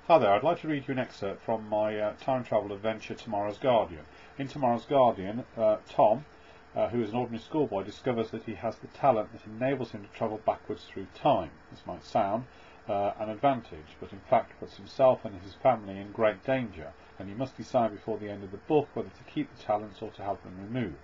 Hi there, I'd like to read you an excerpt from my time travel adventure Tomorrow's Guardian. In Tomorrow's Guardian, Tom, who is an ordinary schoolboy, discovers that he has the talent that enables him to travel backwards through time. This might sound an advantage, but in fact puts himself and his family in great danger, and he must decide before the end of the book whether to keep the talents or to have them removed.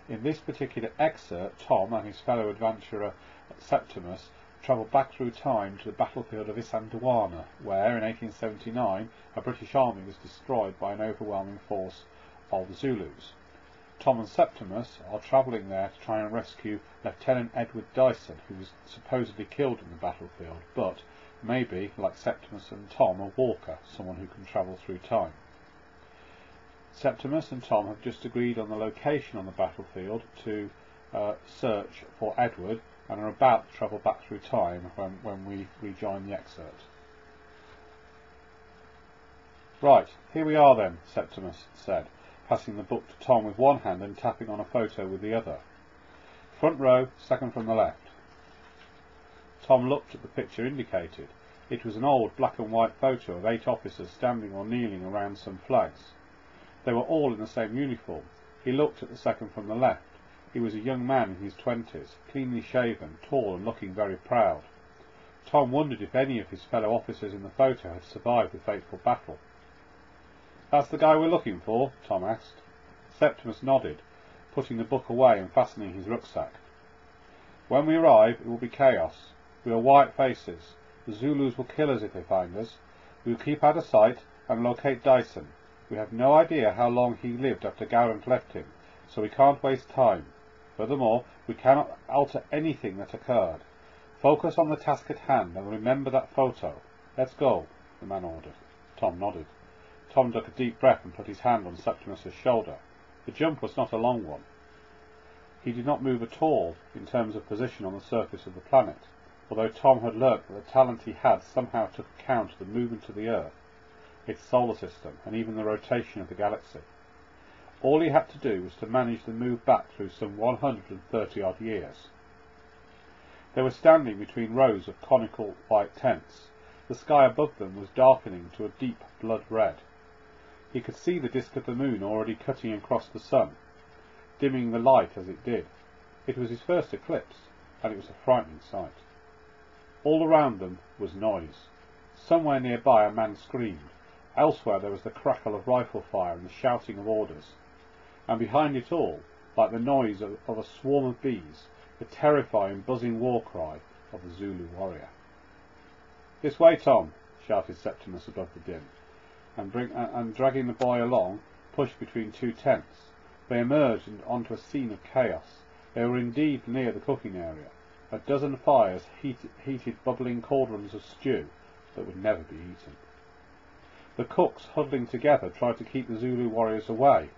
In this particular excerpt, Tom and his fellow adventurer Septimus travel back through time to the battlefield of Isandlwana, where in 1879 a British army was destroyed by an overwhelming force of the Zulus. Tom and Septimus are travelling there to try and rescue Lieutenant Edward Dyson, who was supposedly killed in the battlefield, but maybe, like Septimus and Tom, a walker, someone who can travel through time. Septimus and Tom have just agreed on the location on the battlefield to search for Edward, and are about to travel back through time when we rejoin the excerpt. Right, here we are then, Septimus said, passing the book to Tom with one hand and tapping on a photo with the other. Front row, second from the left. Tom looked at the picture indicated. It was an old black and white photo of 8 officers standing or kneeling around some flags. They were all in the same uniform. He looked at the second from the left. He was a young man in his 20s, cleanly shaven, tall and looking very proud. Tom wondered if any of his fellow officers in the photo had survived the fateful battle. "That's the guy we're looking for?" Tom asked. Septimus nodded, putting the book away and fastening his rucksack. "When we arrive, it will be chaos. We are white faces. The Zulus will kill us if they find us. We will keep out of sight and locate Dyson. We have no idea how long he lived after Gowran left him, so we can't waste time. Furthermore, we cannot alter anything that occurred. Focus on the task at hand and remember that photo. Let's go," the man ordered. Tom nodded. Tom took a deep breath and put his hand on Septimus's shoulder. The jump was not a long one. He did not move at all in terms of position on the surface of the planet, although Tom had learnt that the talent he had somehow took account of the movement of the Earth, its solar system, and even the rotation of the galaxy. All he had to do was to manage the move back through some 130-odd years. They were standing between rows of conical white tents. The sky above them was darkening to a deep blood red. He could see the disk of the moon already cutting across the sun, dimming the light as it did. It was his first eclipse, and it was a frightening sight. All around them was noise. Somewhere nearby a man screamed. Elsewhere there was the crackle of rifle fire and the shouting of orders. And behind it all, like the noise of a swarm of bees, the terrifying, buzzing war cry of the Zulu warrior. "This way, Tom," shouted Septimus above the din, and dragging the boy along, pushed between 2 tents. They emerged onto a scene of chaos. They were indeed near the cooking area. A dozen fires heated bubbling cauldrons of stew that would never be eaten. The cooks, huddling together, tried to keep the Zulu warriors away.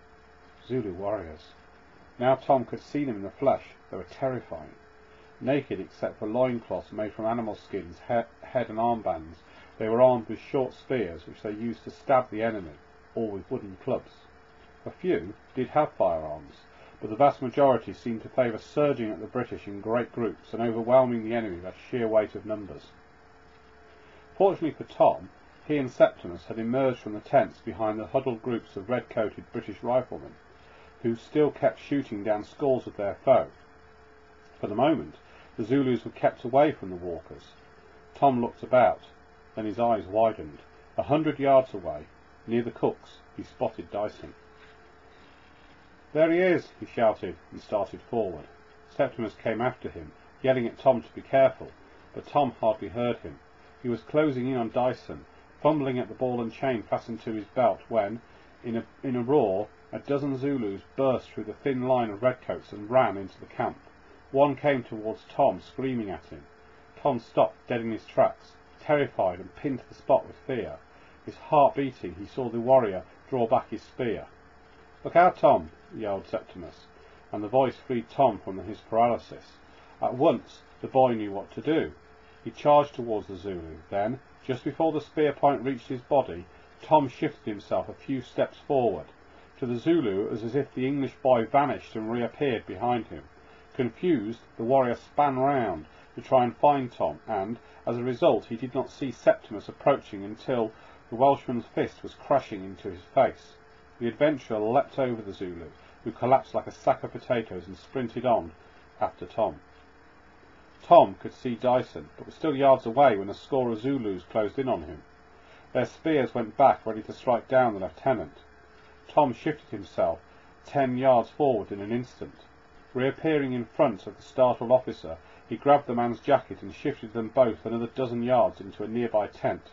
Zulu warriors. Now Tom could see them in the flesh. They were terrifying. Naked except for loincloths made from animal skins, head and armbands, they were armed with short spears which they used to stab the enemy, or with wooden clubs. A few did have firearms, but the vast majority seemed to favour surging at the British in great groups and overwhelming the enemy by sheer weight of numbers. Fortunately for Tom, he and Septimus had emerged from the tents behind the huddled groups of red-coated British riflemen, who still kept shooting down scores of their foe. For the moment, the Zulus were kept away from the walkers. Tom looked about, then his eyes widened. 100 yards away, near the cooks, he spotted Dyson. "There he is," he shouted, and started forward. Septimus came after him, yelling at Tom to be careful, but Tom hardly heard him. He was closing in on Dyson, fumbling at the ball and chain fastened to his belt, when, in a roar, a dozen Zulus burst through the thin line of redcoats and ran into the camp. One came towards Tom, screaming at him. Tom stopped dead in his tracks, terrified and pinned to the spot with fear. His heart beating, he saw the warrior draw back his spear. "Look out, Tom!" yelled Septimus, and the voice freed Tom from his paralysis. At once the boy knew what to do. He charged towards the Zulu. Then, just before the spear point reached his body, Tom shifted himself a few steps forward. To the Zulu, it was as if the English boy vanished and reappeared behind him. Confused, the warrior span round to try and find Tom, and, as a result, he did not see Septimus approaching until, The Welshman's fist was crushing into his face. The adventurer leapt over the Zulu, who collapsed like a sack of potatoes and sprinted on after Tom. Tom could see Dyson, but was still yards away when a score of Zulus closed in on him. Their spears went back, ready to strike down the lieutenant. Tom shifted himself 10 yards forward in an instant. Reappearing in front of the startled officer, he grabbed the man's jacket and shifted them both another dozen yards into a nearby tent.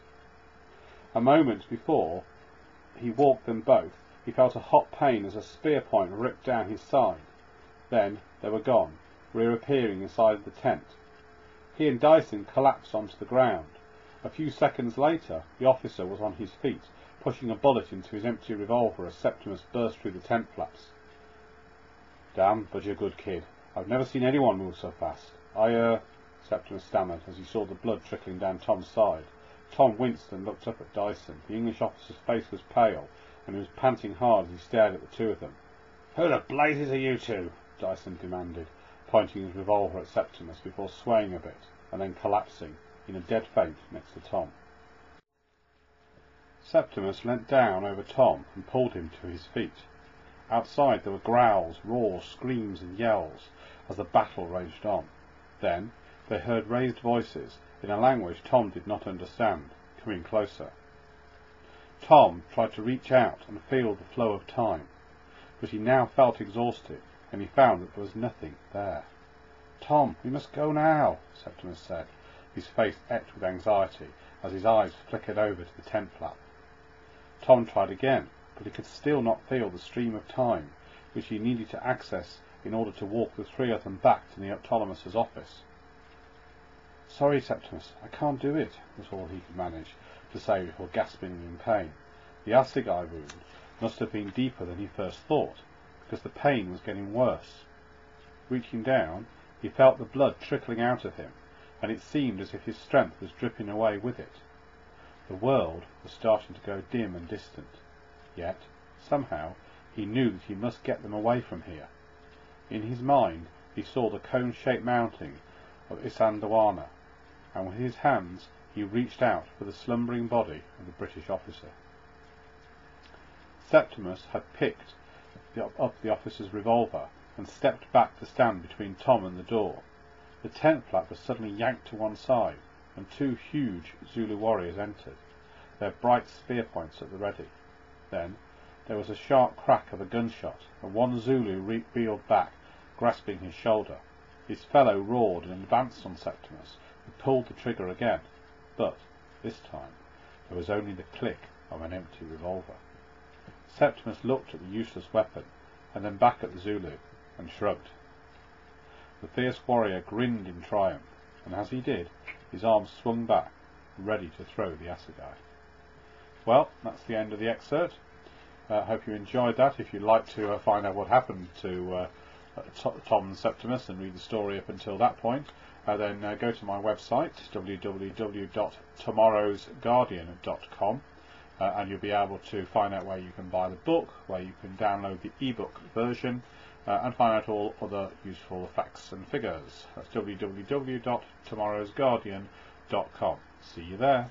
A moment before he walked them both, he felt a hot pain as a spear point ripped down his side. Then they were gone, reappearing inside the tent. He and Dyson collapsed onto the ground. A few seconds later, the officer was on his feet, pushing a bullet into his empty revolver as Septimus burst through the tent flaps. "Damn, but you're a good kid. I've never seen anyone move so fast. Septimus stammered as he saw the blood trickling down Tom's side. Tom winced and looked up at Dyson. The English officer's face was pale, and he was panting hard as he stared at the two of them. "Who the blazes are you two?" Dyson demanded, pointing his revolver at Septimus before swaying a bit, and then collapsing in a dead faint next to Tom. Septimus leant down over Tom and pulled him to his feet. Outside there were growls, roars, screams and yells as the battle raged on. Then they heard raised voices in a language Tom did not understand, coming closer. Tom tried to reach out and feel the flow of time, but he now felt exhausted, and he found that there was nothing there. "Tom, we must go now," Septimus said, his face etched with anxiety as his eyes flickered over to the tent flap. Tom tried again, but he could still not feel the stream of time which he needed to access in order to walk the three of them back to the Neoptolemus's office. "Sorry, Septimus, I can't do it," was all he could manage to say before gasping in pain. The assegai wound must have been deeper than he first thought, because the pain was getting worse. Reaching down, he felt the blood trickling out of him, and it seemed as if his strength was dripping away with it. The world was starting to go dim and distant, yet, somehow, he knew that he must get them away from here. In his mind, he saw the cone-shaped mountain of Isandlwana, and with his hands he reached out for the slumbering body of the British officer. Septimus had picked up the officer's revolver and stepped back to stand between Tom and the door. The tent flap was suddenly yanked to one side, and two huge Zulu warriors entered, their bright spear points at the ready. Then there was a sharp crack of a gunshot, and one Zulu reeled back, grasping his shoulder. His fellow roared and advanced on Septimus, who pulled the trigger again, but this time there was only the click of an empty revolver. Septimus looked at the useless weapon, and then back at the Zulu, and shrugged. The fierce warrior grinned in triumph, and as he did, his arms swung back, ready to throw the assegai. Well, that's the end of the excerpt. I hope you enjoyed that. If you'd like to find out what happened to Tom and Septimus and read the story up until that point, then go to my website, www.tomorrowsguardian.com, and you'll be able to find out where you can buy the book, where you can download the ebook version, and find out all other useful facts and figures. That's www.tomorrowsguardian.com. See you there.